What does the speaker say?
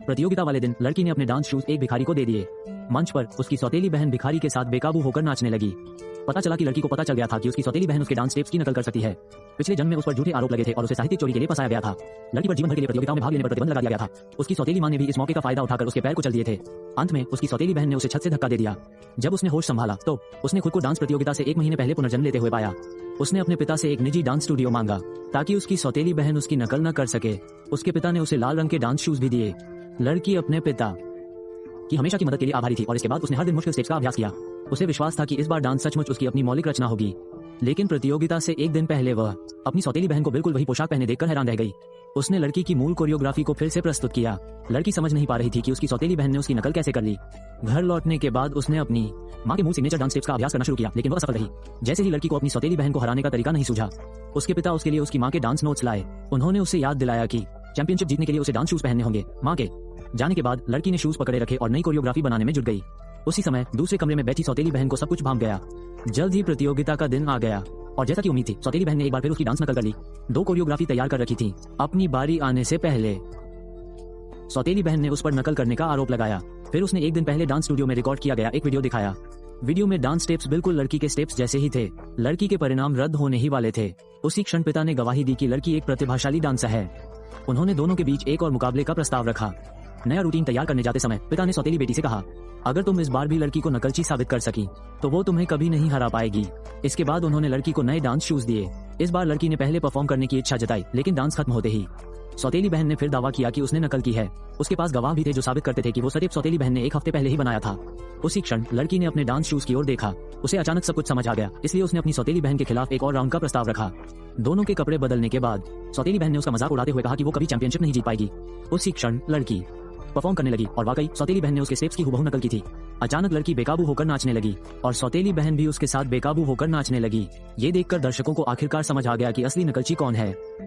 प्रतियोगिता वाले दिन लड़की ने अपने डांस शूज एक भिखारी को दे दिए। मंच पर उसकी सौतेली बहन भिखारी के साथ बेकाबू होकर नाचने लगी। पता चला कि लड़की को पता चल गया था कि उसकी सौतेली बहन उसके डांस स्टेप्स की नकल कर सकती है। पिछले जन्म में उस पर झूठे आरोप लगे थे और उसे साहित्यिक चोरी के लिए फंसाया गया था। लड़की पर जीवन भर के लिए प्रतियोगिताओं में भाग लेने पर प्रतिबंध लगा दिया गया था। उसकी सौतेली मां ने भी इस मौके का फायदा उठाकर उसके पैर कुचल दिए थे। अंत में उसकी सौतेली बहन ने उसे छत से धक्का दे दिया। जब उसने होश संभाला तो उसने खुद को डांस प्रतियोगिता से 1 महीने पहले पुनर्जन्म लेते हुए पाया। उसने अपने पिता से एक निजी डांस स्टूडियो मांगा ताकि उसकी सौतेली बहन उसकी नकल न कर सके। उसके पिता ने उसे लाल रंग के डांस शूज भी दिए। लड़की अपने पिता की हमेशा की मदद के लिए आभारी थी और इसके बाद उसने हर दिन मुश्किल स्टेप्स का अभ्यास किया। उसे विश्वास था कि इस बार डांस सचमुच उसकी अपनी मौलिक रचना होगी। लेकिन प्रतियोगिता से 1 दिन पहले वह अपनी सौतेली बहन को बिल्कुल वही पोशाक पहने देखकर हैरान रह गई। उसने लड़की की मूल कोरियोग्राफी को फिर से प्रस्तुत किया। लड़की समझ नहीं पा रही थी कि उसकी सौतेली बहन ने उसकी नकल कैसे कर ली। घर लौटने के बाद उसने अपनी मां के मूल सिग्नेचर डांस स्टेप्स का अभ्यास करना शुरू किया, लेकिन वह असफल रही। जैसे ही लड़की को अपनी सौतेली बहन को हराने का तरीका नहीं सूझा, उसके पिता उसके लिए उसकी मां के डांस नोट्स लाए। उन्होंने उसे याद दिलाया कि चैंपियनशिप जीतने के लिए उसे डांस शूज पहनने होंगे। मां के जाने के बाद लड़की ने शूज पकड़े रखे और नई कोरियोग्राफी बनाने में जुट गई। उसी समय दूसरे कमरे में बैठी सौतेली बहन को सब कुछ भांप गया। जल्द ही प्रतियोगिता का दिन आ गया और जैसा कि उम्मीद थी, सौतेली बहन ने एक बार फिर उसकी डांस नकल कर ली। 2 कोरियोग्राफी तैयार कर रखी थी। अपनी बारी आने से पहले सौतेली बहन ने उस पर नकल करने का आरोप लगाया। फिर उसने 1 दिन पहले डांस स्टूडियो में रिकॉर्ड किया गया एक वीडियो दिखाया। वीडियो में डांस स्टेप्स बिल्कुल लड़की के स्टेप्स जैसे ही थे। लड़की के परिणाम रद्द होने ही वाले थे। उसी क्षण पिता ने गवाही दी कि लड़की एक प्रतिभाशाली डांसर है। उन्होंने दोनों के बीच एक और मुकाबले का प्रस्ताव रखा। नया रूटीन तैयार करने जाते समय पिता ने सौतेली बेटी से कहा, अगर तुम इस बार भी लड़की को नकलची साबित कर सकी तो वो तुम्हें कभी नहीं हरा पाएगी। इसके बाद उन्होंने लड़की को नए डांस शूज दिए। इस बार लड़की ने पहले परफॉर्म करने की इच्छा जताई, लेकिन डांस खत्म होते ही सौतेली बहन ने फिर दावा किया कि उसने नकल की है। उसके पास गवाह भी थे जो साबित करते थे कि वो स्टेप सौतेली बहन ने 1 हफ्ते पहले ही बनाया था। उसी क्षण लड़की ने अपने डांस शूज की ओर देखा। उसे अचानक सब कुछ समझ आ गया, इसलिए उसने अपनी सौतेली बहन के खिलाफ एक और राउंड का प्रस्ताव रखा। दोनों के कपड़े बदलने के बाद सौतेली बहन ने उसका मजाक उड़ाते हुए कहा कि वो कभी चैंपियनशिप नहीं जीत पाएगी। उसी क्षण लड़की परफॉर्म करने लगी और वाकई सौतेली बहन ने उसके स्टेप्स की हुबहू नकल की थी। अचानक लड़की बेकाबू होकर नाचने लगी और सौतेली बहन भी उसके साथ बेकाबू होकर नाचने लगी। ये देखकर दर्शकों को आखिरकार समझ आ गया कि असली नकलची कौन है।